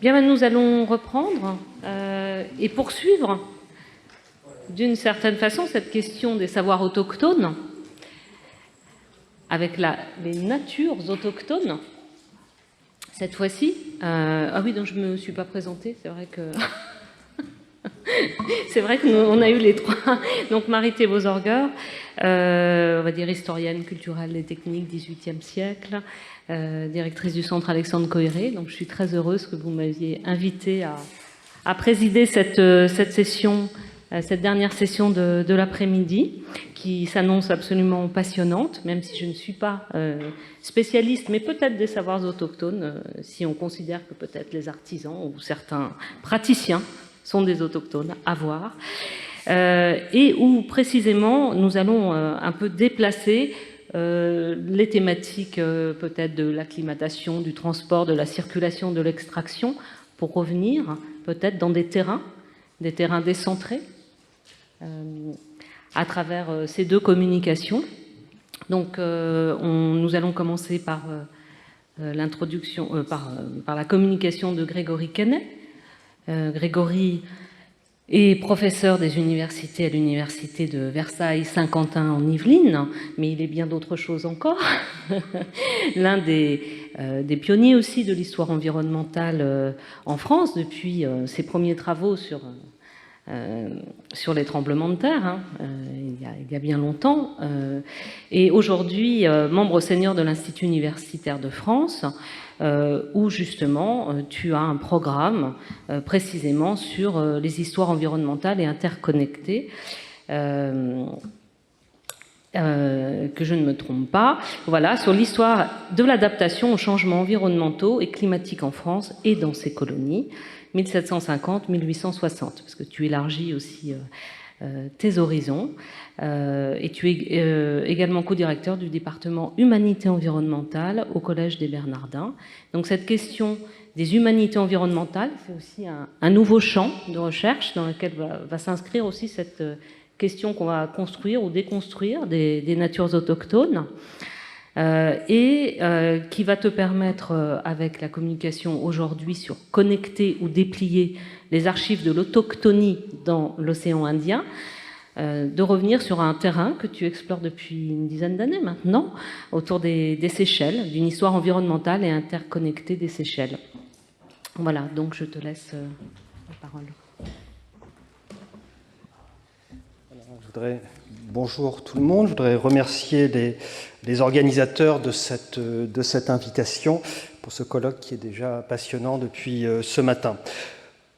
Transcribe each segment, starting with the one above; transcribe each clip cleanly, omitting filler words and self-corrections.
Bien, nous allons reprendre et poursuivre d'une certaine façon cette question des savoirs autochtones avec les natures autochtones. Cette fois-ci, ah oui, donc je ne me suis pas présentée, c'est vrai que... C'est vrai qu'on a eu les trois. Donc Marie Thébault-Zorger, on va dire historienne culturelle et technique, XVIIIe siècle, directrice du Centre Alexandre Coiré. Donc je suis très heureuse que vous m'aviez invitée à présider cette session, cette dernière session de l'après-midi, qui s'annonce absolument passionnante, même si je ne suis pas spécialiste, mais peut-être des savoirs autochtones, si on considère que peut-être les artisans ou certains praticiens sont des autochtones à voir, et où précisément nous allons un peu déplacer les thématiques peut-être de l'acclimatation, du transport, de la circulation, de l'extraction, pour revenir peut-être dans des terrains décentrés, à travers ces deux communications. Donc nous allons commencer par l'introduction, par la communication de Grégory Quesnay. Grégory est professeur des universités à l'université de Versailles-Saint-Quentin en Yvelines, mais il est bien d'autres choses encore. L'un des pionniers aussi de l'histoire environnementale en France, depuis ses premiers travaux sur les tremblements de terre, il y a bien longtemps, et aujourd'hui membre senior de l'Institut universitaire de France, où justement tu as un programme précisément sur les histoires environnementales et interconnectées, que je ne me trompe pas, voilà, sur l'histoire de l'adaptation aux changements environnementaux et climatiques en France et dans ses colonies, 1750-1860, parce que tu élargis aussi tes horizons, et tu es également co-directeur du département Humanité environnementale au Collège des Bernardins. Donc cette question des humanités environnementales, c'est aussi un nouveau champ de recherche dans lequel va s'inscrire aussi cette question qu'on va construire ou déconstruire des natures autochtones, et qui va te permettre, avec la communication aujourd'hui sur connecter ou déplier les archives de l'autochtonie dans l'océan Indien, de revenir sur un terrain que tu explores depuis une dizaine d'années maintenant, autour des Seychelles, d'une histoire environnementale et interconnectée des Seychelles. Voilà, donc je te laisse la parole. Bonjour tout le monde, je voudrais remercier les organisateurs de cette invitation pour ce colloque qui est déjà passionnant depuis ce matin.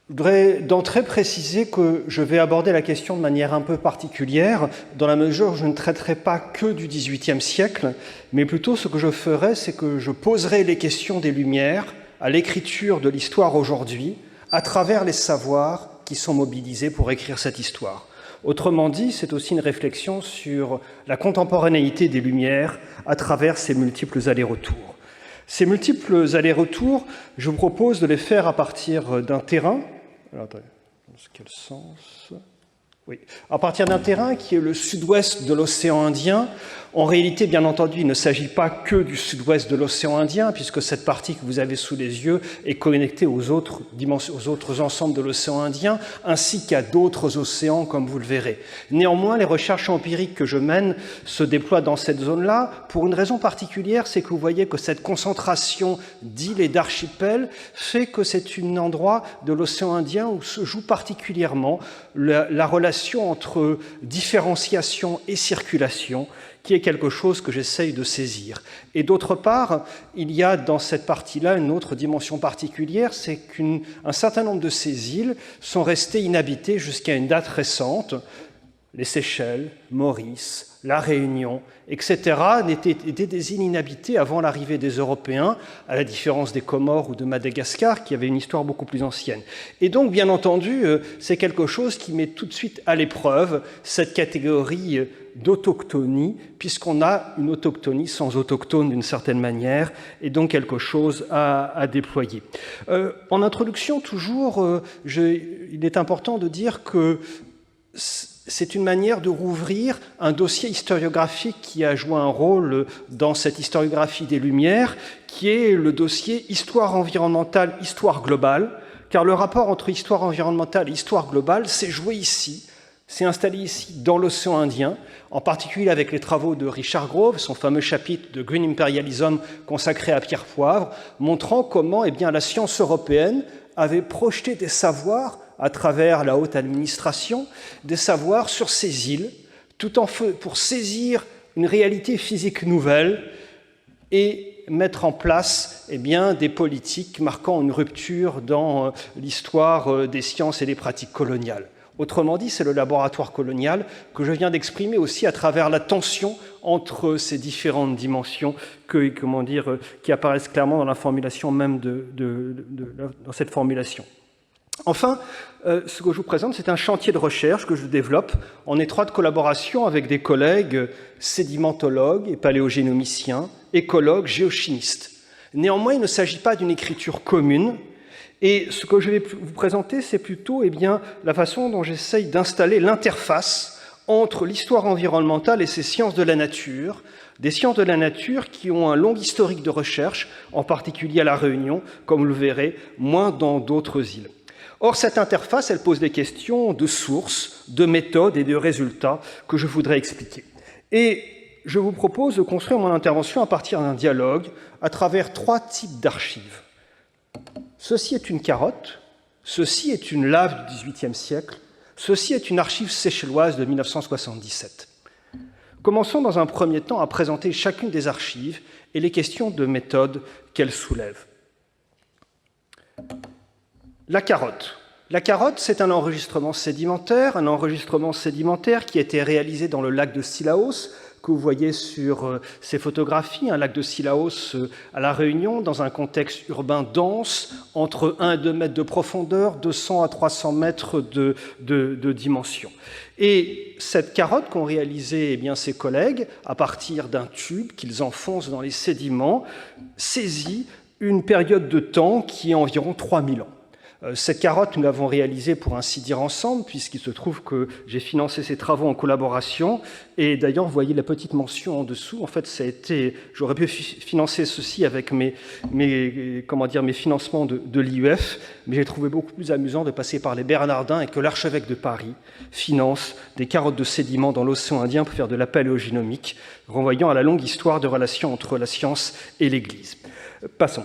Je voudrais d'entrée préciser que je vais aborder la question de manière un peu particulière, dans la mesure où je ne traiterai pas que du XVIIIe siècle, mais plutôt ce que je ferai, c'est que je poserai les questions des Lumières à l'écriture de l'histoire aujourd'hui, à travers les savoirs qui sont mobilisés pour écrire cette histoire. Autrement dit, c'est aussi une réflexion sur la contemporanéité des Lumières à travers ces multiples allers-retours. Ces multiples allers-retours, je vous propose de les faire à partir d'un terrain. Alors, attendez, dans quel sens ? Oui, à partir d'un terrain qui est le sud-ouest de l'océan Indien. En réalité, bien entendu, il ne s'agit pas que du sud-ouest de l'océan Indien, puisque cette partie que vous avez sous les yeux est connectée aux autres ensembles de l'océan Indien, ainsi qu'à d'autres océans, comme vous le verrez. Néanmoins, les recherches empiriques que je mène se déploient dans cette zone-là pour une raison particulière, c'est que vous voyez que cette concentration d'îles et d'archipels fait que c'est un endroit de l'océan Indien où se joue particulièrement la relation entre différenciation et circulation, qui est quelque chose que j'essaye de saisir. Et d'autre part, il y a dans cette partie-là une autre dimension particulière, c'est qu'un certain nombre de ces îles sont restées inhabitées jusqu'à une date récente. Les Seychelles, Maurice, la Réunion, etc. étaient des îles inhabitées avant l'arrivée des Européens, à la différence des Comores ou de Madagascar, qui avaient une histoire beaucoup plus ancienne. Et donc, bien entendu, c'est quelque chose qui met tout de suite à l'épreuve cette catégorie d'autochtonie, puisqu'on a une autochtonie sans autochtone d'une certaine manière, et donc quelque chose à déployer. En introduction, toujours, il est important de dire que c'est une manière de rouvrir un dossier historiographique qui a joué un rôle dans cette historiographie des Lumières, qui est le dossier histoire environnementale, histoire globale, car le rapport entre histoire environnementale et histoire globale s'est joué ici, s'est installé ici dans l'océan Indien, en particulier avec les travaux de Richard Grove, son fameux chapitre de Green Imperialism consacré à Pierre Poivre, montrant comment la science européenne avait projeté des savoirs à travers la haute administration, des savoirs sur ces îles, tout en pour saisir une réalité physique nouvelle et mettre en place des politiques marquant une rupture dans l'histoire des sciences et des pratiques coloniales. Autrement dit, c'est le laboratoire colonial que je viens d'exprimer aussi à travers la tension entre ces différentes dimensions qui apparaissent clairement dans la formulation même dans cette formulation. Enfin, ce que je vous présente, c'est un chantier de recherche que je développe en étroite collaboration avec des collègues sédimentologues et paléogénomiciens, écologues, géochimistes. Néanmoins, il ne s'agit pas d'une écriture commune, et ce que je vais vous présenter, c'est plutôt la façon dont j'essaye d'installer l'interface entre l'histoire environnementale et ces sciences de la nature, des sciences de la nature qui ont un long historique de recherche, en particulier à La Réunion, comme vous le verrez, moins dans d'autres îles. Or, cette interface, elle pose des questions de sources, de méthodes et de résultats que je voudrais expliquer. Et je vous propose de construire mon intervention à partir d'un dialogue à travers 3 types d'archives. Ceci est une carotte, ceci est une lave du XVIIIe siècle, ceci est une archive séchelloise de 1977. Commençons dans un premier temps à présenter chacune des archives et les questions de méthode qu'elles soulèvent. La carotte. La carotte, c'est un enregistrement sédimentaire qui a été réalisé dans le lac de Sillaos, que vous voyez sur ces photographies, un lac de Sillaos à La Réunion, dans un contexte urbain dense, entre 1 et 2 mètres de profondeur, 200 à 300 mètres de dimension. Et cette carotte qu'ont réalisée ces collègues, à partir d'un tube qu'ils enfoncent dans les sédiments, saisit une période de temps qui est environ 3000 ans. Cette carotte, nous l'avons réalisée pour ainsi dire ensemble, puisqu'il se trouve que j'ai financé ces travaux en collaboration. Et d'ailleurs, vous voyez la petite mention en dessous. En fait, j'aurais pu financer ceci avec mes financements de l'IUF, mais j'ai trouvé beaucoup plus amusant de passer par les Bernardins et que l'archevêque de Paris finance des carottes de sédiments dans l'océan Indien pour faire de la paléogénomique, renvoyant à la longue histoire de relations entre la science et l'Église. Passons.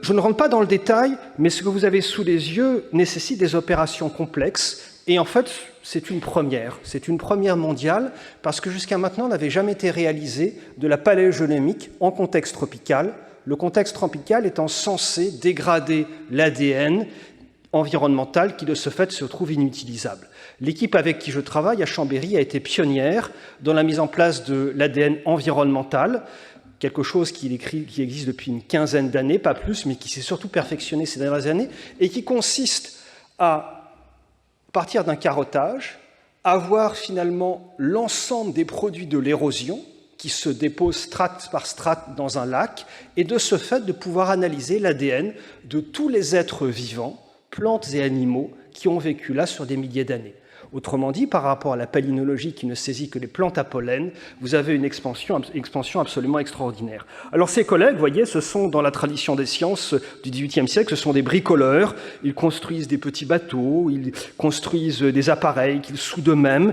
Je ne rentre pas dans le détail, mais ce que vous avez sous les yeux nécessite des opérations complexes. Et en fait, c'est une première mondiale, parce que jusqu'à maintenant, on n'avait jamais été réalisé de la paléogénomique en contexte tropical, le contexte tropical étant censé dégrader l'ADN environnemental qui, de ce fait, se trouve inutilisable. L'équipe avec qui je travaille à Chambéry a été pionnière dans la mise en place de l'ADN environnemental, quelque chose qui existe depuis une quinzaine d'années, pas plus, mais qui s'est surtout perfectionné ces dernières années, et qui consiste à partir d'un carottage, avoir finalement l'ensemble des produits de l'érosion qui se déposent strate par strate dans un lac, et de ce fait de pouvoir analyser l'ADN de tous les êtres vivants, plantes et animaux, qui ont vécu là sur des milliers d'années. Autrement dit, par rapport à la palynologie qui ne saisit que les plantes à pollen, vous avez une expansion absolument extraordinaire. Alors ces collègues, vous voyez, ce sont dans la tradition des sciences du XVIIIe siècle, ce sont des bricoleurs, ils construisent des petits bateaux, ils construisent des appareils qu'ils soudent eux-mêmes.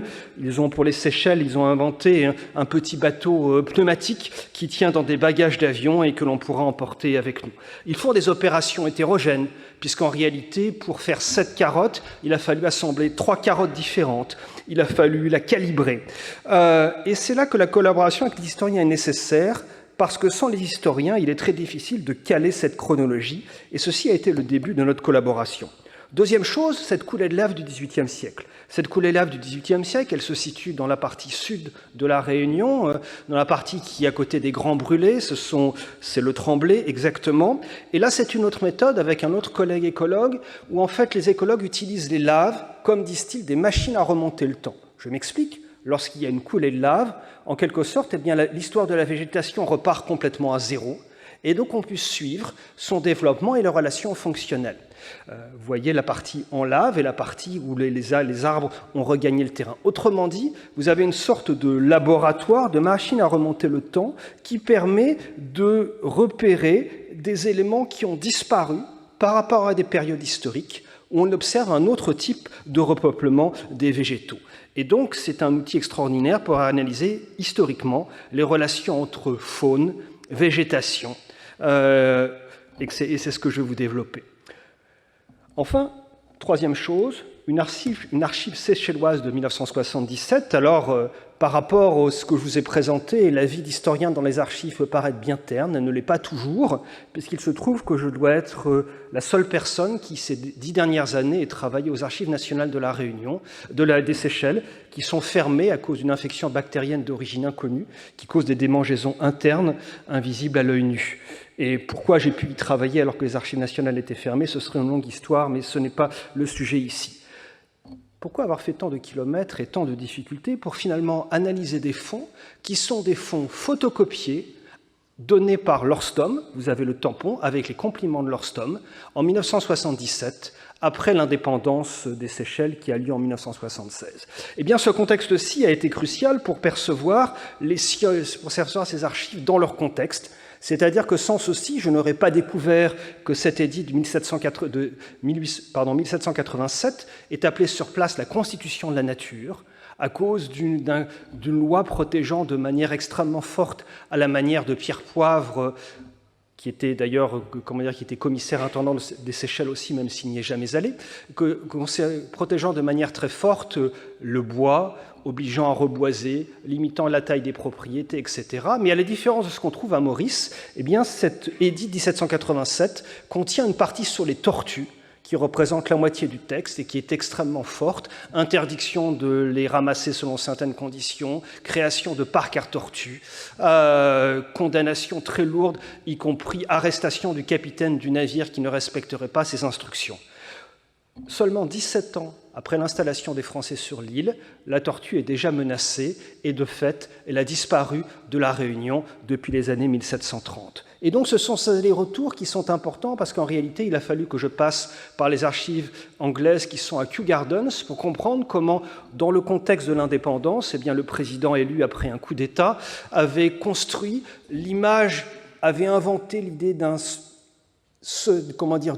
Pour les Seychelles, ils ont inventé un petit bateau pneumatique qui tient dans des bagages d'avion et que l'on pourra emporter avec nous. Ils font des opérations hétérogènes, puisqu'en réalité, pour faire 7 carottes, il a fallu assembler 3 carottes différentes, il a fallu la calibrer. Et c'est là que la collaboration avec les historiens est nécessaire, parce que sans les historiens, il est très difficile de caler cette chronologie, et ceci a été le début de notre collaboration. Deuxième chose, cette coulée de lave du XVIIIe siècle. Cette coulée de lave du XVIIIe siècle, elle se situe dans la partie sud de la Réunion, dans la partie qui est à côté des Grands Brûlés, c'est le Tremblay exactement. Et là, c'est une autre méthode avec un autre collègue écologue, où en fait les écologues utilisent les laves comme, disent-ils, des machines à remonter le temps. Je m'explique. Lorsqu'il y a une coulée de lave, en quelque sorte, l'histoire de la végétation repart complètement à zéro. et donc on puisse suivre son développement et les relations fonctionnelles. Vous voyez la partie en lave et la partie où les arbres ont regagné le terrain. Autrement dit, vous avez une sorte de laboratoire, de machine à remonter le temps qui permet de repérer des éléments qui ont disparu par rapport à des périodes historiques où on observe un autre type de repeuplement des végétaux. Et donc, c'est un outil extraordinaire pour analyser historiquement les relations entre faune, végétation, et c'est ce que je vais vous développer. Enfin, troisième chose, une archive séchelloise de 1977. Alors, par rapport à ce que je vous ai présenté, la vie d'historien dans les archives peut paraître bien terne, elle ne l'est pas toujours, puisqu'il se trouve que je dois être la seule personne qui, ces 10 dernières années, ait travaillé aux archives nationales de la Réunion, des Seychelles, qui sont fermées à cause d'une infection bactérienne d'origine inconnue, qui cause des démangeaisons internes invisibles à l'œil nu. Et pourquoi j'ai pu y travailler alors que les archives nationales étaient fermées, ce serait une longue histoire, mais ce n'est pas le sujet ici. Pourquoi avoir fait tant de kilomètres et tant de difficultés pour finalement analyser des fonds qui sont des fonds photocopiés, donnés par l'Orstom, vous avez le tampon avec les compliments de l'Orstom, en 1977, après l'indépendance des Seychelles qui a lieu en 1976. Eh bien, ce contexte-ci a été crucial pour percevoir ces archives dans leur contexte. C'est-à-dire que sans ceci, je n'aurais pas découvert que cet édit de 1787 est appelé sur place la Constitution de la nature, à cause d'une loi protégeant de manière extrêmement forte, à la manière de Pierre Poivre, qui était d'ailleurs, qui était commissaire intendant des Seychelles aussi, même s'il n'y est jamais allé, protégeant de manière très forte le bois, obligeant à reboiser, limitant la taille des propriétés, etc. Mais à la différence de ce qu'on trouve à Maurice, eh bien, cet édit de 1787 contient une partie sur les tortues, qui représente la moitié du texte et qui est extrêmement forte. Interdiction de les ramasser selon certaines conditions, création de parcs à tortues, condamnation très lourde, y compris arrestation du capitaine du navire qui ne respecterait pas ses instructions. Seulement 17 ans après l'installation des Français sur l'île, la tortue est déjà menacée et de fait, elle a disparu de la Réunion depuis les années 1730. Et donc ce sont ces allers-retours qui sont importants parce qu'en réalité, il a fallu que je passe par les archives anglaises qui sont à Kew Gardens pour comprendre comment, dans le contexte de l'indépendance, eh bien, le président élu après un coup d'État avait construit l'image, avait inventé l'idée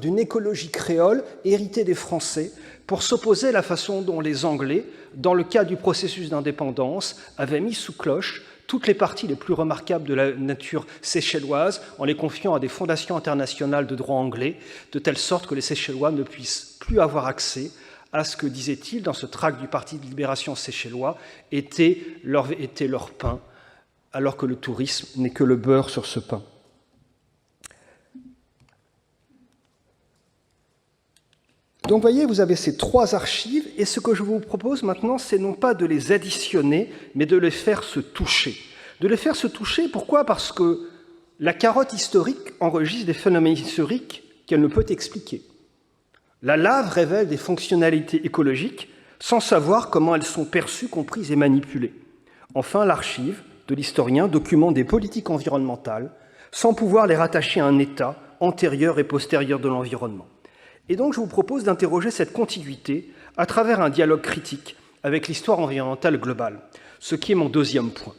d'une écologie créole héritée des Français pour s'opposer à la façon dont les Anglais, dans le cadre du processus d'indépendance, avaient mis sous cloche toutes les parties les plus remarquables de la nature séchelloise en les confiant à des fondations internationales de droit anglais, de telle sorte que les Seychellois ne puissent plus avoir accès à ce que, disait-il, dans ce tract du Parti de libération séchellois, était leur pain, alors que le tourisme n'est que le beurre sur ce pain. Donc, vous voyez, vous avez ces trois archives, et ce que je vous propose maintenant, c'est non pas de les additionner, mais de les faire se toucher. De les faire se toucher, pourquoi? Parce que la carotte historique enregistre des phénomènes historiques qu'elle ne peut expliquer. La lave révèle des fonctionnalités écologiques sans savoir comment elles sont perçues, comprises et manipulées. Enfin, l'archive de l'historien documente des politiques environnementales sans pouvoir les rattacher à un état antérieur et postérieur de l'environnement. Et donc, je vous propose d'interroger cette continuité à travers un dialogue critique avec l'histoire environnementale globale, ce qui est mon deuxième point.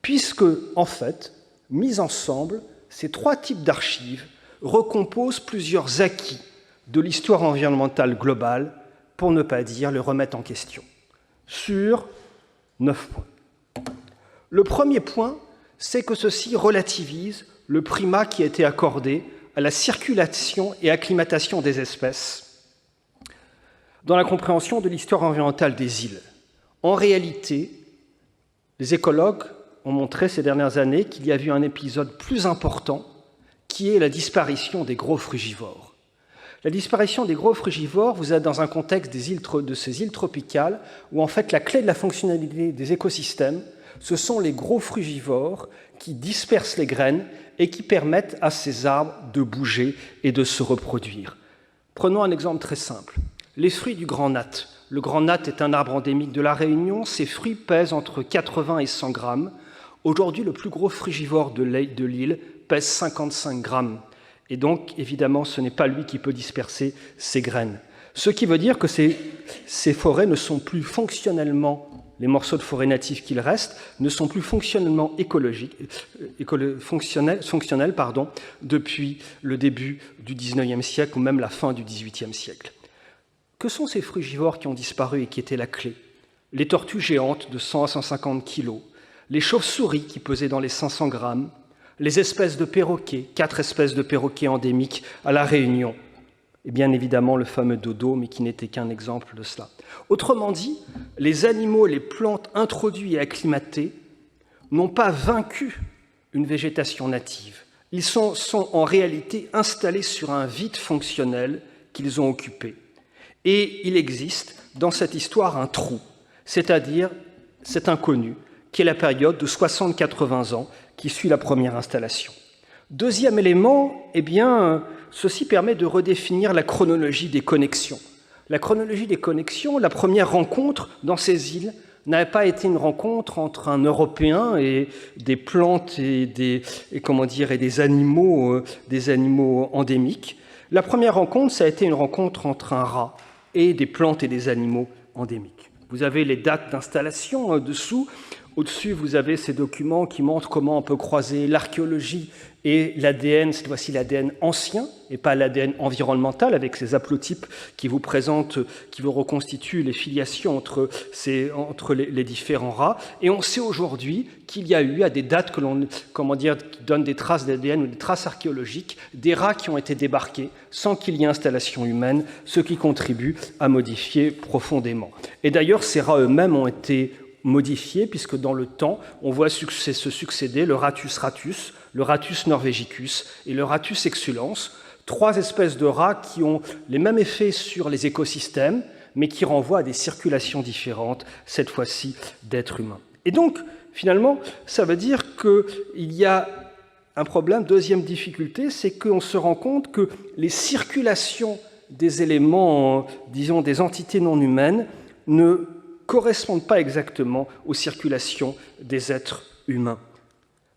Puisque, en fait, mis ensemble, ces trois types d'archives recomposent plusieurs acquis de l'histoire environnementale globale, pour ne pas dire le remettre en question, sur 9 points. Le premier point, c'est que ceci relativise le primat qui a été accordé à la circulation et acclimatation des espèces dans la compréhension de l'histoire environnementale des îles. En réalité, les écologues ont montré ces dernières années qu'il y a eu un épisode plus important qui est la disparition des gros frugivores. La disparition des gros frugivores, vous êtes dans un contexte de ces îles tropicales où en fait la clé de la fonctionnalité des écosystèmes, ce sont les gros frugivores qui dispersent les graines et qui permettent à ces arbres de bouger et de se reproduire. Prenons un exemple très simple. Les fruits du grand nat. Le grand nat est un arbre endémique de la Réunion. Ses fruits pèsent entre 80 et 100 grammes. Aujourd'hui, le plus gros frugivore de l'île pèse 55 grammes. Et donc, évidemment, ce n'est pas lui qui peut disperser ces graines. Ce qui veut dire que ces forêts ne sont plus fonctionnellement, les morceaux de forêt natifs qu'il reste, ne sont plus fonctionnellement fonctionnels depuis le début du XIXe siècle ou même la fin du XVIIIe siècle. Que sont ces frugivores qui ont disparu et qui étaient la clé? Les tortues géantes de 100 à 150 kilos, les chauves-souris qui pesaient dans les 500 grammes, les espèces de perroquets, 4 espèces de perroquets endémiques à La Réunion, et bien évidemment le fameux dodo, mais qui n'était qu'un exemple de cela. Autrement dit, les animaux et les plantes introduits et acclimatés n'ont pas vaincu une végétation native. Ils sont en réalité installés sur un vide fonctionnel qu'ils ont occupé. Et il existe dans cette histoire un trou, c'est-à-dire cet inconnu, qui est la période de 60-80 ans qui suit la première installation. Deuxième élément, eh bien, ceci permet de redéfinir la chronologie des connexions. La chronologie des connexions, la première rencontre dans ces îles n'avait pas été une rencontre entre un Européen et des plantes et des animaux endémiques. La première rencontre, ça a été une rencontre entre un rat et des plantes et des animaux endémiques. Vous avez les dates d'installation dessous. Au-dessus, vous avez ces documents qui montrent comment on peut croiser l'archéologie et l'ADN, cette fois-ci l'ADN ancien, et pas l'ADN environnemental, avec ces haplotypes qui vous présentent, qui vous reconstituent les filiations entre les différents rats. Et on sait aujourd'hui qu'il y a eu, à des dates qui donnent des traces d'ADN ou des traces archéologiques, des rats qui ont été débarqués sans qu'il y ait installation humaine, ce qui contribue à modifier profondément. Et d'ailleurs, ces rats eux-mêmes ont été modifiés, puisque dans le temps, on voit se succéder le Rattus ratus, le Rattus norvegicus et le Rattus exsulens, 3 espèces de rats qui ont les mêmes effets sur les écosystèmes, mais qui renvoient à des circulations différentes, cette fois-ci d'êtres humains. Et donc, finalement, ça veut dire qu'il y a un problème. Deuxième difficulté, c'est qu'on se rend compte que les circulations des éléments, disons des entités non humaines, ne correspondent pas exactement aux circulations des êtres humains.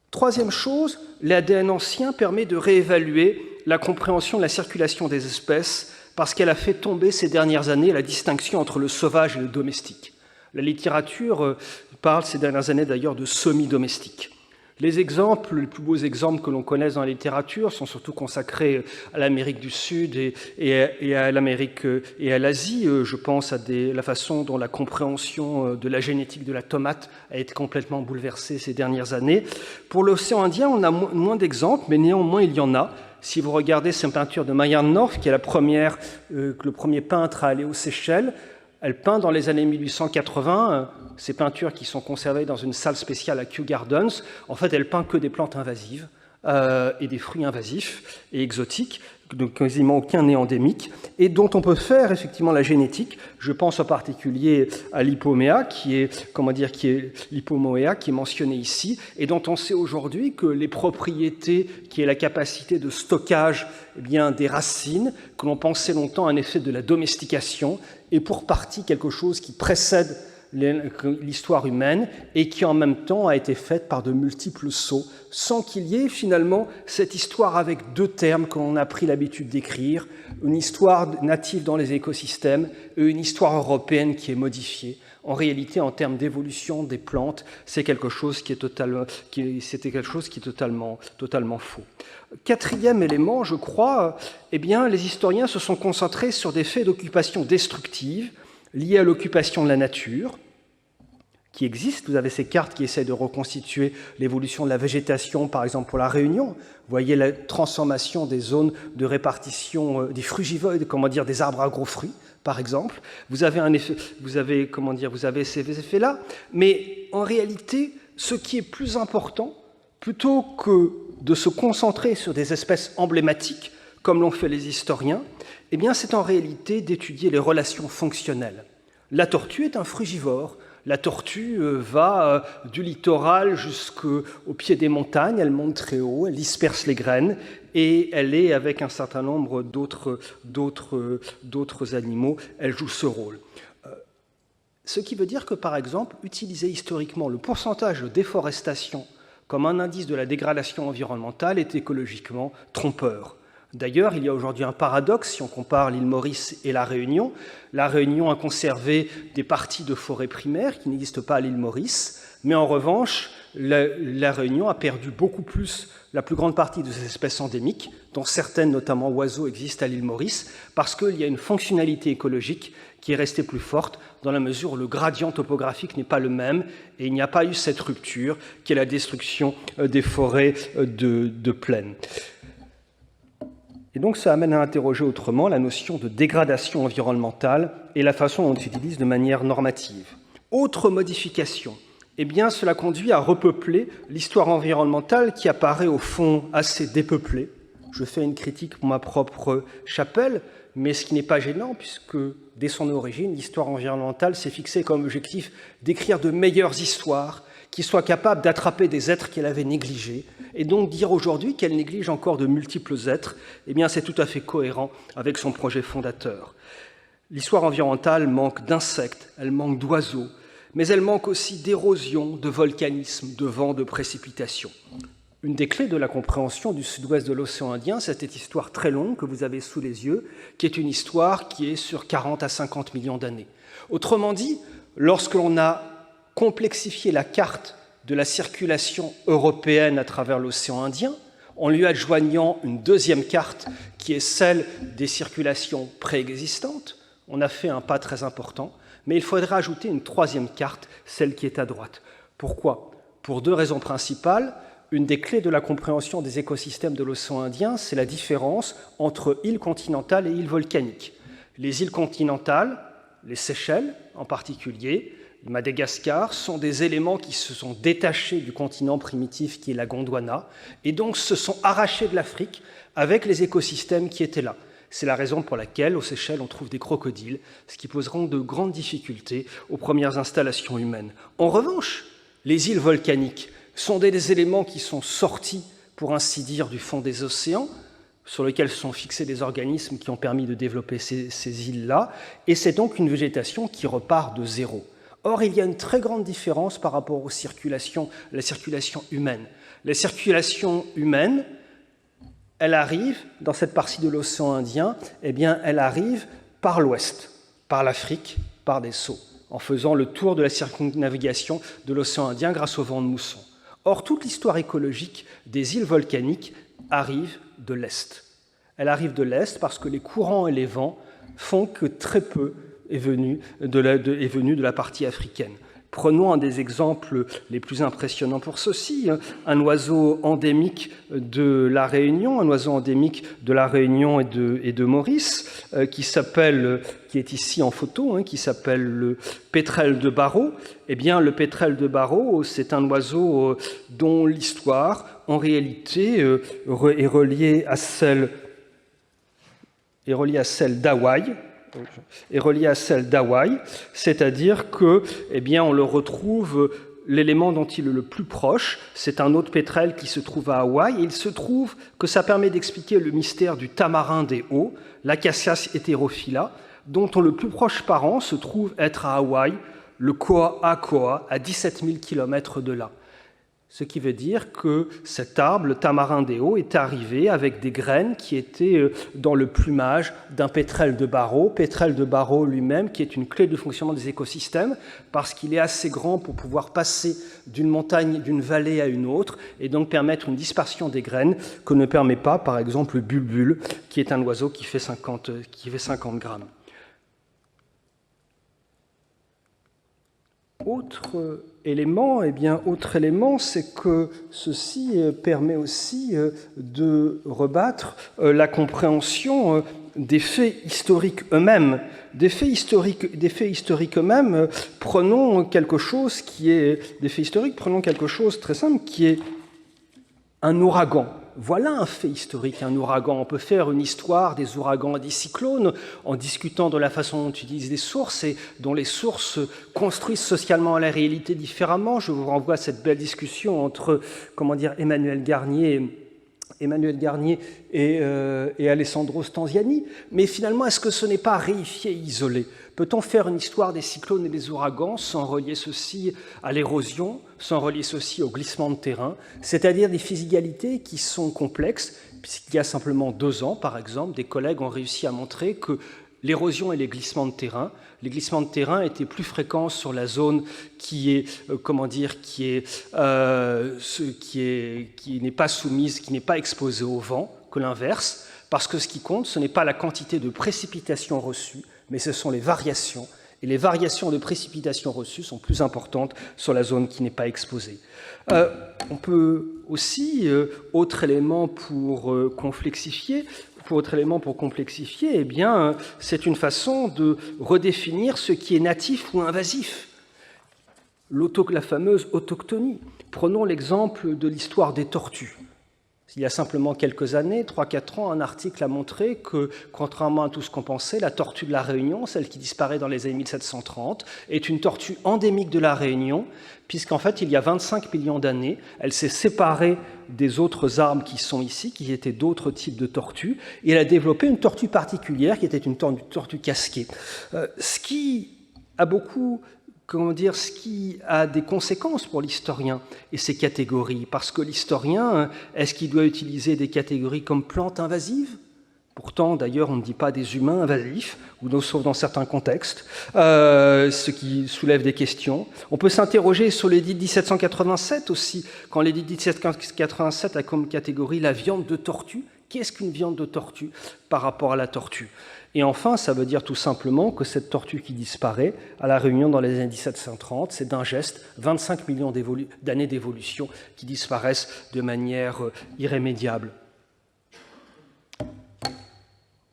Troisième chose, l'ADN ancien permet de réévaluer la compréhension de la circulation des espèces parce qu'elle a fait tomber ces dernières années la distinction entre le sauvage et le domestique. La littérature parle ces dernières années d'ailleurs de semi-domestique. Les exemples, les plus beaux exemples que l'on connaisse dans la littérature sont surtout consacrés à l'Amérique du Sud et à l'Amérique et à l'Asie. Je pense à la façon dont la compréhension de la génétique de la tomate a été complètement bouleversée ces dernières années. Pour l'océan Indien, on a moins d'exemples, mais néanmoins il y en a. Si vous regardez cette peinture de Maya North, qui est le premier peintre à aller aux Seychelles, elle peint dans les années 1880 ces peintures qui sont conservées dans une salle spéciale à Kew Gardens. En fait, elle peint que des plantes invasives et des fruits invasifs et exotiques, donc quasiment aucun n'est endémique, et dont on peut faire effectivement la génétique. Je pense en particulier à l'Hypomoea, qui est mentionné ici, et dont on sait aujourd'hui que les propriétés, qui est la capacité de stockage des racines, que l'on pensait longtemps un effet de la domestication, est pour partie quelque chose qui précède l'histoire humaine et qui en même temps a été faite par de multiples sauts, sans qu'il y ait finalement cette histoire avec 2 termes que l'on a pris l'habitude d'écrire, une histoire native dans les écosystèmes et une histoire européenne qui est modifiée. En réalité, en termes d'évolution des plantes, c'est quelque chose qui est totalement faux. 4e élément, je crois, les historiens se sont concentrés sur des faits d'occupation destructive liés à l'occupation de la nature, qui existent. Vous avez ces cartes qui essaient de reconstituer l'évolution de la végétation, par exemple pour la Réunion. Vous voyez la transformation des zones de répartition des frugivores, des arbres à gros fruits, par exemple. Vous avez ces effets-là. Mais en réalité, ce qui est plus important, plutôt que de se concentrer sur des espèces emblématiques, comme l'ont fait les historiens, c'est en réalité d'étudier les relations fonctionnelles. La tortue est un frugivore. La tortue va du littoral jusqu'au pied des montagnes, elle monte très haut, elle disperse les graines et elle est, avec un certain nombre d'autres animaux, elle joue ce rôle. Ce qui veut dire que, par exemple, utiliser historiquement le pourcentage de déforestation comme un indice de la dégradation environnementale est écologiquement trompeur. D'ailleurs, il y a aujourd'hui un paradoxe si on compare l'île Maurice et la Réunion. La Réunion a conservé des parties de forêt primaire qui n'existent pas à l'île Maurice, mais en revanche, la Réunion a perdu beaucoup plus la plus grande partie de ses espèces endémiques, dont certaines, notamment oiseaux, existent à l'île Maurice, parce qu'il y a une fonctionnalité écologique qui est restée plus forte, dans la mesure où le gradient topographique n'est pas le même, et il n'y a pas eu cette rupture qui est la destruction des forêts de plaine. Et donc ça amène à interroger autrement la notion de dégradation environnementale et la façon dont on l'utilise de manière normative. Autre modification, eh bien, cela conduit à repeupler l'histoire environnementale qui apparaît au fond assez dépeuplée. Je fais une critique pour ma propre chapelle, mais ce qui n'est pas gênant, puisque dès son origine, l'histoire environnementale s'est fixée comme objectif d'écrire de meilleures histoires qui soient capables d'attraper des êtres qu'elle avait négligés. Et donc dire aujourd'hui qu'elle néglige encore de multiples êtres, eh bien, c'est tout à fait cohérent avec son projet fondateur. L'histoire environnementale manque d'insectes, elle manque d'oiseaux, mais elle manque aussi d'érosion, de volcanisme, de vent, de précipitation. Une des clés de la compréhension du sud-ouest de l'océan Indien, c'est cette histoire très longue que vous avez sous les yeux, qui est une histoire qui est sur 40 à 50 millions d'années. Autrement dit, lorsque l'on a complexifié la carte de la circulation européenne à travers l'océan Indien, en lui adjoignant une deuxième carte qui est celle des circulations préexistantes, on a fait un pas très important, mais il faudrait ajouter une troisième carte, celle qui est à droite. Pourquoi ? Pour deux raisons principales. Une des clés de la compréhension des écosystèmes de l'océan Indien, c'est la différence entre îles continentales et îles volcaniques. Les îles continentales, les Seychelles en particulier, Madagascar, sont des éléments qui se sont détachés du continent primitif qui est la Gondwana, et donc se sont arrachés de l'Afrique avec les écosystèmes qui étaient là. C'est la raison pour laquelle, aux Seychelles, on trouve des crocodiles, ce qui poseront de grandes difficultés aux premières installations humaines. En revanche, les îles volcaniques sont des éléments qui sont sortis, pour ainsi dire, du fond des océans, sur lesquels sont fixés des organismes qui ont permis de développer ces îles-là, et c'est donc une végétation qui repart de zéro. Or, il y a une très grande différence par rapport la circulation humaine. La circulation humaine, elle arrive, dans cette partie de l'océan Indien, eh bien, elle arrive par l'ouest, par l'Afrique, par des sauts, en faisant le tour de la circumnavigation de l'océan Indien grâce au vent de mousson. Or, toute l'histoire écologique des îles volcaniques arrive de l'Est. Elle arrive de l'Est parce que les courants et les vents font que très peu est venu de la partie africaine. Prenons un des exemples les plus impressionnants pour ceci, un oiseau endémique de la Réunion, et de Maurice, qui est ici en photo, qui s'appelle le pétrel de Barreau. Eh bien, le pétrel de Barreau, c'est un oiseau dont l'histoire, en réalité, est reliée à celle d'Hawaï. C'est-à-dire que, eh bien, on le retrouve, l'élément dont il est le plus proche, c'est un autre pétrel qui se trouve à Hawaï, et il se trouve que ça permet d'expliquer le mystère du tamarin des hauts, l'Acacias heterophylla, dont le plus proche parent se trouve être à Hawaï, le Koa, à 17 000 km de là. Ce qui veut dire que cet arbre, le tamarin des hauts, est arrivé avec des graines qui étaient dans le plumage d'un pétrel de Barreau lui-même, qui est une clé de fonctionnement des écosystèmes, parce qu'il est assez grand pour pouvoir passer d'une montagne, d'une vallée à une autre, et donc permettre une dispersion des graines que ne permet pas, par exemple, le bulbul, qui est un oiseau qui fait 50 grammes. Autre élément, c'est que ceci permet aussi de rebattre la compréhension des faits historiques eux-mêmes. Prenons quelque chose très simple, qui est un ouragan. Voilà un fait historique, un ouragan. On peut faire une histoire des ouragans et des cyclones en discutant de la façon dont on utilise les sources et dont les sources construisent socialement la réalité différemment. Je vous renvoie à cette belle discussion entre, Emmanuel Garnier Emmanuel Garnier et Alessandro Stanziani. Mais finalement, est-ce que ce n'est pas réifié et isolé? Peut-on faire une histoire des cyclones et des ouragans sans relier ceci à l'érosion, sans relier ceci au glissement de terrain, c'est-à-dire des physicalités qui sont complexes, puisqu'il y a simplement 2 ans, par exemple, des collègues ont réussi à montrer que l'érosion et les glissements de terrain étaient plus fréquents sur la zone qui n'est pas soumise, qui n'est pas exposée au vent, que l'inverse, parce que ce qui compte, ce n'est pas la quantité de précipitations reçues, mais ce sont les variations. Et les variations de précipitations reçues sont plus importantes sur la zone qui n'est pas exposée. On peut aussi, autre élément pour complexifier, eh bien, c'est une façon de redéfinir ce qui est natif ou invasif. La fameuse autochtonie. Prenons l'exemple de l'histoire des tortues. Il y a simplement quelques années, 3-4 ans, un article a montré que, contrairement à tout ce qu'on pensait, la tortue de la Réunion, celle qui disparaît dans les années 1730, est une tortue endémique de la Réunion, puisqu'en fait, il y a 25 millions d'années, elle s'est séparée des autres arbres qui sont ici, qui étaient d'autres types de tortues, et elle a développé une tortue particulière, qui était une tortue casquée. Ce qui a des conséquences pour l'historien et ses catégories, parce que l'historien, est-ce qu'il doit utiliser des catégories comme plantes invasives? Pourtant, d'ailleurs, on ne dit pas des humains invasifs, sauf dans certains contextes, ce qui soulève des questions. On peut s'interroger sur l'édit de 1787 aussi, quand l'édit de 1787 a comme catégorie la viande de tortue. Qu'est-ce qu'une viande de tortue par rapport à la tortue? Et enfin, ça veut dire tout simplement que cette tortue qui disparaît à La Réunion dans les années 1730, c'est d'un geste 25 millions d'années d'évolution qui disparaissent de manière irrémédiable.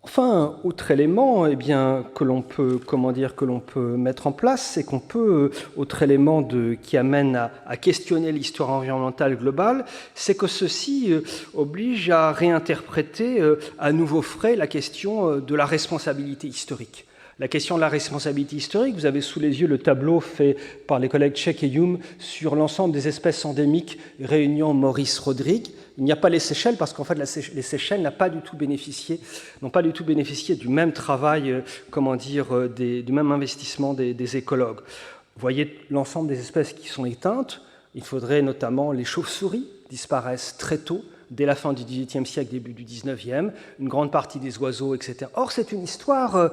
Enfin, autre élément que l'on peut mettre en place, c'est qu'on peut, autre élément qui amène à questionner l'histoire environnementale globale, c'est que ceci oblige à réinterpréter à nouveau frais la question de la responsabilité historique. La question de la responsabilité historique, vous avez sous les yeux le tableau fait par les collègues Check et Hume sur l'ensemble des espèces endémiques Réunion, Maurice, Rodrigue. Il n'y a pas les Seychelles parce qu'en fait les Seychelles n'ont pas du tout bénéficié du même travail, du même investissement des écologues. Vous voyez l'ensemble des espèces qui sont éteintes. Il faudrait notamment les chauves-souris disparaissent très tôt, dès la fin du XVIIIe siècle, début du XIXe, une grande partie des oiseaux, etc. Or, c'est une histoire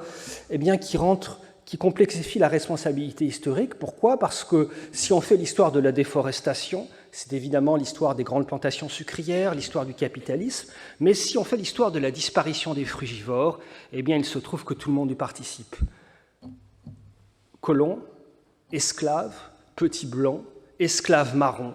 qui complexifie la responsabilité historique. Pourquoi? Parce que si on fait l'histoire de la déforestation, c'est évidemment l'histoire des grandes plantations sucrières, l'histoire du capitalisme, mais si on fait l'histoire de la disparition des frugivores, eh bien, il se trouve que tout le monde y participe. Colons, esclaves, petits blancs, esclaves marrons,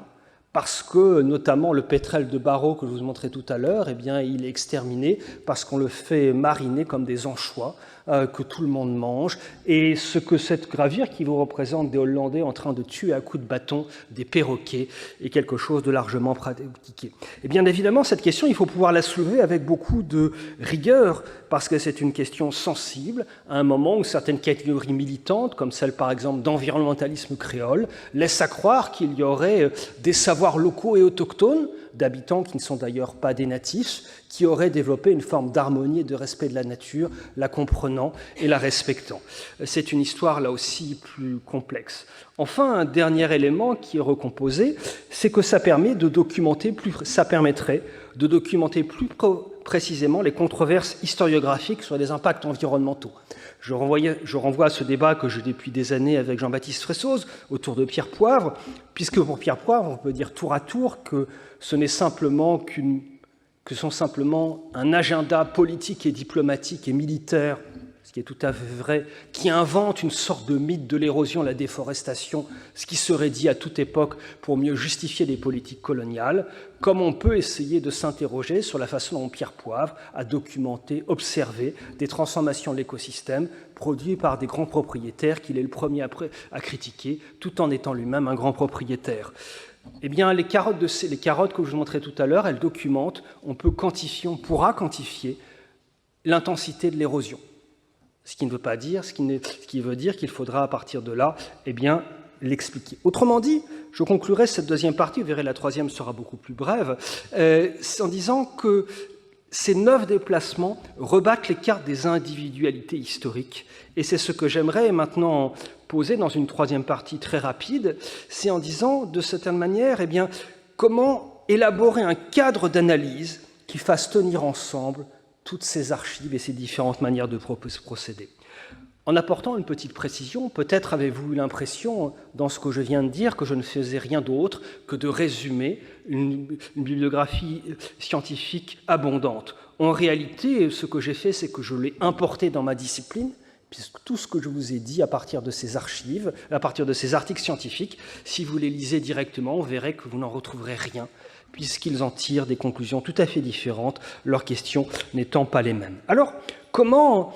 parce que, notamment, le pétrel de Barrow que je vous montrais tout à l'heure, eh bien, il est exterminé parce qu'on le fait mariner comme des anchois que tout le monde mange. Et ce que cette gravure qui vous représente des Hollandais en train de tuer à coups de bâton des perroquets est quelque chose de largement pratiqué. Et bien évidemment, cette question, il faut pouvoir la soulever avec beaucoup de rigueur, parce que c'est une question sensible, à un moment où certaines catégories militantes, comme celle par exemple d'environnementalisme créole, laissent à croire qu'il y aurait des savoirs locaux et autochtones, d'habitants qui ne sont d'ailleurs pas des natifs, qui auraient développé une forme d'harmonie et de respect de la nature, la comprenant et la respectant. C'est une histoire là aussi plus complexe. Enfin, un dernier élément qui est recomposé, c'est que ça permettrait de documenter plus précisément les controverses historiographiques sur les impacts environnementaux. Je renvoie à ce débat que j'ai depuis des années avec Jean-Baptiste Fressoz autour de Pierre Poivre, puisque pour Pierre Poivre, on peut dire tour à tour que ce n'est simplement un agenda politique et diplomatique et militaire, ce qui est tout à fait vrai, qui invente une sorte de mythe de l'érosion, la déforestation, ce qui serait dit à toute époque pour mieux justifier les politiques coloniales, comme on peut essayer de s'interroger sur la façon dont Pierre Poivre a documenté, observé des transformations de l'écosystème produites par des grands propriétaires qu'il est le premier à critiquer, tout en étant lui-même un grand propriétaire. Eh bien, les carottes que je vous montrais tout à l'heure, elles documentent, on pourra quantifier l'intensité de l'érosion. Ce qui veut dire qu'il faudra à partir de là, l'expliquer. Autrement dit, je conclurai cette deuxième partie, vous verrez la troisième sera beaucoup plus brève, en disant que ces 9 déplacements rebattent les cartes des individualités historiques. Et c'est ce que j'aimerais maintenant poser dans une troisième partie très rapide, c'est en disant de certaine manière, eh bien, comment élaborer un cadre d'analyse qui fasse tenir ensemble toutes ces archives et ces différentes manières de procéder. En apportant une petite précision, peut-être avez-vous eu l'impression, dans ce que je viens de dire, que je ne faisais rien d'autre que de résumer une bibliographie scientifique abondante. En réalité, ce que j'ai fait, c'est que je l'ai importé dans ma discipline, puisque tout ce que je vous ai dit à partir de ces archives, à partir de ces articles scientifiques, si vous les lisez directement, vous verrez que vous n'en retrouverez rien, puisqu'ils en tirent des conclusions tout à fait différentes, leurs questions n'étant pas les mêmes. Alors, comment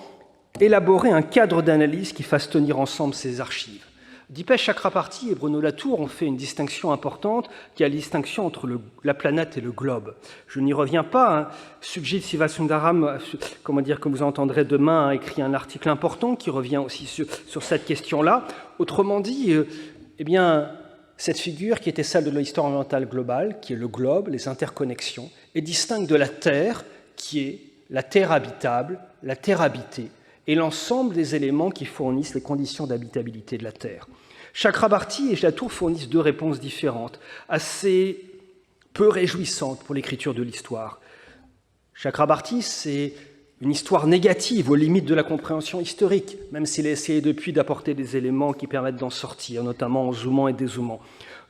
élaborer un cadre d'analyse qui fasse tenir ensemble ces archives? Dipesh Chakrabarty et Bruno Latour ont fait une distinction importante, qui est la distinction entre la planète et le globe. Je n'y reviens pas. Hein. Sujit Sivasundaram, que vous entendrez demain, a écrit un article important qui revient aussi sur cette question-là. Autrement dit, eh bien, cette figure qui était celle de l'histoire orientale globale, qui est le globe, les interconnexions, est distincte de la Terre, qui est la Terre habitable, la Terre habitée, et l'ensemble des éléments qui fournissent les conditions d'habitabilité de la Terre. Chakrabarty et Latour fournissent 2 réponses différentes, assez peu réjouissantes pour l'écriture de l'histoire. Chakrabarty, c'est une histoire négative aux limites de la compréhension historique, même s'il a essayé depuis d'apporter des éléments qui permettent d'en sortir, notamment en zoomant et dézoomant.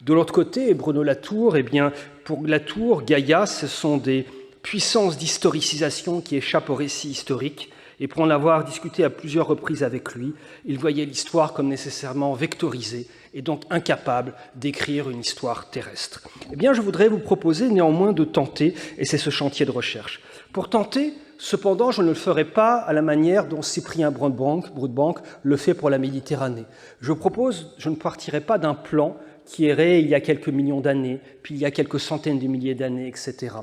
De l'autre côté, Bruno Latour, eh bien, pour Latour, Gaïa, ce sont des puissances d'historicisation qui échappent au récit historique. Et pour en avoir discuté à plusieurs reprises avec lui, il voyait l'histoire comme nécessairement vectorisée et donc incapable d'écrire une histoire terrestre. Eh bien, je voudrais vous proposer néanmoins de tenter, et c'est ce chantier de recherche. Pour tenter, cependant, je ne le ferai pas à la manière dont Cyprien Broodbank le fait pour la Méditerranée. Je ne partirai pas d'un plan qui errait il y a quelques millions d'années, puis il y a quelques centaines de milliers d'années, etc.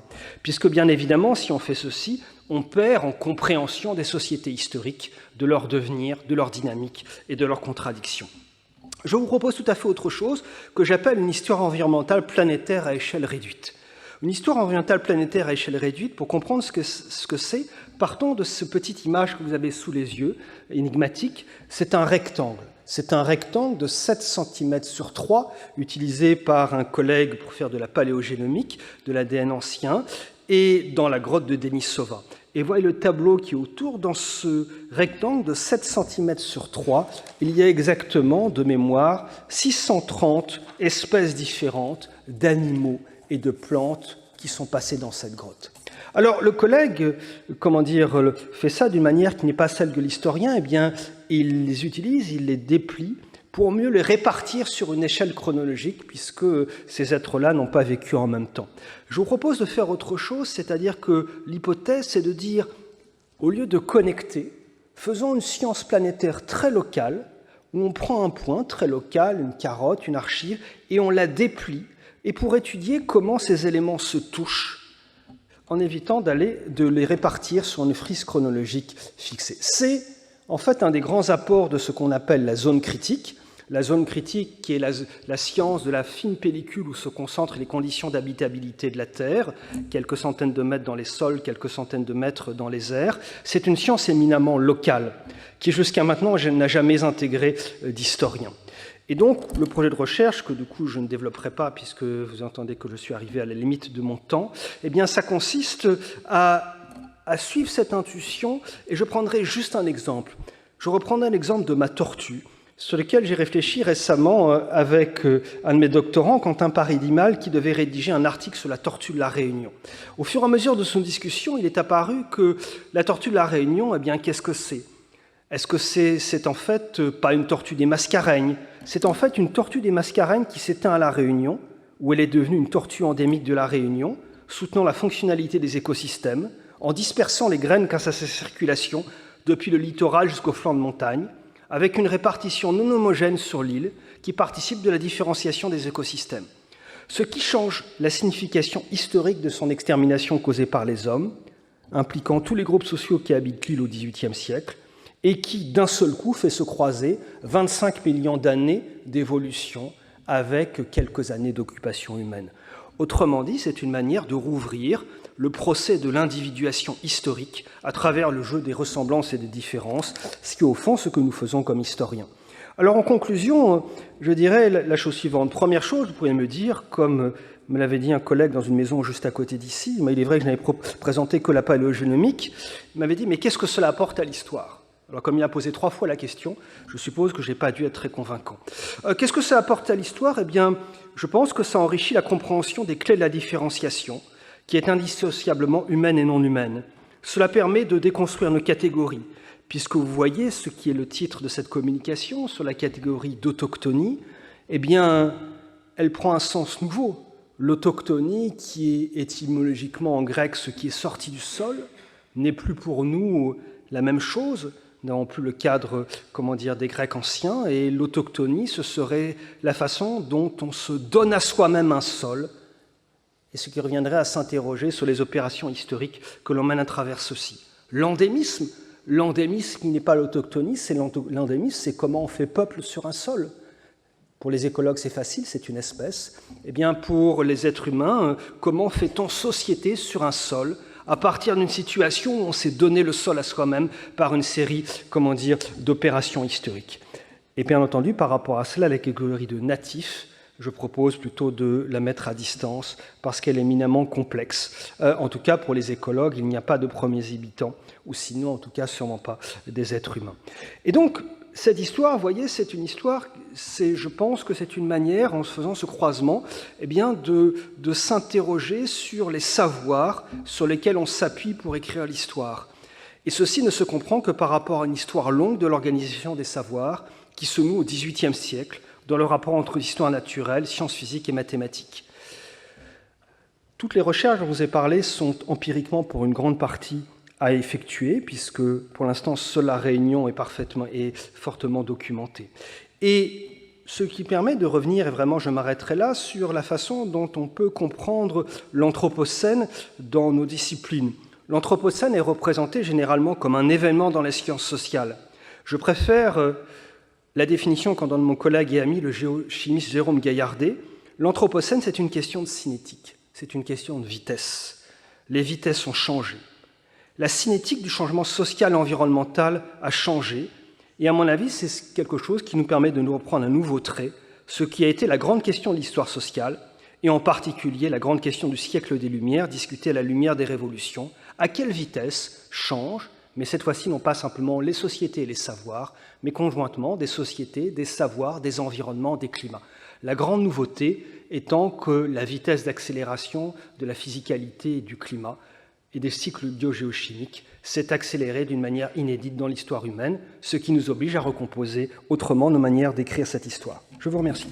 Puisque, bien évidemment, si on fait ceci, on perd en compréhension des sociétés historiques, de leur devenir, de leur dynamique et de leurs contradictions. Je vous propose tout à fait autre chose que j'appelle une histoire environnementale planétaire à échelle réduite. Une histoire environnementale planétaire à échelle réduite, pour comprendre ce que c'est, partons de cette petite image que vous avez sous les yeux, énigmatique, c'est un rectangle. C'est un rectangle de 7 cm sur 3, utilisé par un collègue pour faire de la paléogénomique, de l'ADN ancien, et dans la grotte de Denisova. Et voyez le tableau qui est autour. Dans ce rectangle de 7 cm sur 3, il y a exactement, de mémoire, 630 espèces différentes d'animaux et de plantes qui sont passées dans cette grotte. Alors, le collègue, fait ça d'une manière qui n'est pas celle de l'historien. Eh bien, il les utilise, il les déplie pour mieux les répartir sur une échelle chronologique, puisque ces êtres-là n'ont pas vécu en même temps. Je vous propose de faire autre chose, c'est-à-dire que l'hypothèse, c'est de dire, au lieu de connecter, faisons une science planétaire très locale, où on prend un point très local, une carotte, une archive, et on la déplie, et pour étudier comment ces éléments se touchent, en évitant de les répartir sur une frise chronologique fixée. C'est en fait un des grands apports de ce qu'on appelle la zone critique. La zone critique qui est la science de la fine pellicule où se concentrent les conditions d'habitabilité de la Terre, quelques centaines de mètres dans les sols, quelques centaines de mètres dans les airs. C'est une science éminemment locale qui jusqu'à maintenant n'a jamais intégré d'historien. Et donc, le projet de recherche, que du coup je ne développerai pas puisque vous entendez que je suis arrivé à la limite de mon temps, eh bien ça consiste à suivre cette intuition, et je prendrai juste un exemple. Je reprendrai l'exemple de ma tortue, sur lequel j'ai réfléchi récemment avec un de mes doctorants, Quentin Paridimal, qui devait rédiger un article sur la tortue de la Réunion. Au fur et à mesure de son discussion, il est apparu que la tortue de la Réunion, eh bien, qu'est-ce que c'est ? Est-ce que c'est en fait pas une tortue des Mascareignes ? C'est en fait une tortue des Mascareignes qui s'éteint à la Réunion, où elle est devenue une tortue endémique de la Réunion, soutenant la fonctionnalité des écosystèmes, en dispersant les graines grâce à sa circulation depuis le littoral jusqu'au flanc de montagne, avec une répartition non homogène sur l'île qui participe de la différenciation des écosystèmes. Ce qui change la signification historique de son extermination causée par les hommes, impliquant tous les groupes sociaux qui habitent l'île au XVIIIe siècle, et qui, d'un seul coup, fait se croiser 25 millions d'années d'évolution avec quelques années d'occupation humaine. Autrement dit, c'est une manière de rouvrir le procès de l'individuation historique à travers le jeu des ressemblances et des différences, ce qui est au fond ce que nous faisons comme historiens. Alors en conclusion, je dirais la chose suivante. Première chose, vous pouvez me dire, comme me l'avait dit un collègue dans une maison juste à côté d'ici, il est vrai que je n'avais présenté que la paléogénomique, il m'avait dit « mais qu'est-ce que cela apporte à l'histoire ?» Alors, comme il a posé 3 fois la question, je suppose que je n'ai pas dû être très convaincant. Qu'est-ce que ça apporte à l'histoire? Eh bien, je pense que ça enrichit la compréhension des clés de la différenciation, qui est indissociablement humaine et non humaine. Cela permet de déconstruire nos catégories, puisque vous voyez ce qui est le titre de cette communication sur la catégorie d'autochtonie, eh bien, elle prend un sens nouveau. L'autochtonie, qui est étymologiquement en grec ce qui est sorti du sol, n'est plus pour nous la même chose. Nous n'avons plus le cadre, des Grecs anciens, et l'autochtonie, ce serait la façon dont on se donne à soi-même un sol, et ce qui reviendrait à s'interroger sur les opérations historiques que l'on mène à travers ceci. L'endémisme qui n'est pas l'autochtonie, l'endémisme, c'est comment on fait peuple sur un sol. Pour les écologues, c'est facile, c'est une espèce. Eh bien, pour les êtres humains, comment fait-on société sur un sol à partir d'une situation où on s'est donné le sol à soi-même par une série, d'opérations historiques. Et bien entendu, par rapport à cela, la catégorie de natif, je propose plutôt de la mettre à distance parce qu'elle est éminemment complexe. En tout cas, pour les écologues, il n'y a pas de premiers habitants, ou sinon, en tout cas, sûrement pas des êtres humains. Et donc, cette histoire, vous voyez, c'est une histoire, je pense que c'est une manière, en faisant ce croisement, de s'interroger sur les savoirs sur lesquels on s'appuie pour écrire l'histoire. Et ceci ne se comprend que par rapport à une histoire longue de l'organisation des savoirs qui se noue au XVIIIe siècle dans le rapport entre histoire naturelle, sciences physiques et mathématiques. Toutes les recherches dont je vous ai parlé sont empiriquement pour une grande partie à effectuer, puisque pour l'instant, seule la Réunion est fortement documentée. Et ce qui permet de revenir, et vraiment je m'arrêterai là, sur la façon dont on peut comprendre l'Anthropocène dans nos disciplines. L'Anthropocène est représenté généralement comme un événement dans les sciences sociales. Je préfère la définition qu'en donne mon collègue et ami, le géochimiste Jérôme Gaillardet. L'Anthropocène, c'est une question de cinétique, c'est une question de vitesse. Les vitesses ont changé. La cinétique du changement social et environnemental a changé, et à mon avis, c'est quelque chose qui nous permet de nous reprendre un nouveau trait, ce qui a été la grande question de l'histoire sociale, et en particulier la grande question du siècle des Lumières, discutée à la lumière des révolutions. À quelle vitesse changent, mais cette fois-ci non pas simplement les sociétés et les savoirs, mais conjointement des sociétés, des savoirs, des environnements, des climats. La grande nouveauté étant que la vitesse d'accélération de la physicalité et du climat et des cycles biogéochimiques s'est accélérée d'une manière inédite dans l'histoire humaine, ce qui nous oblige à recomposer autrement nos manières d'écrire cette histoire. Je vous remercie.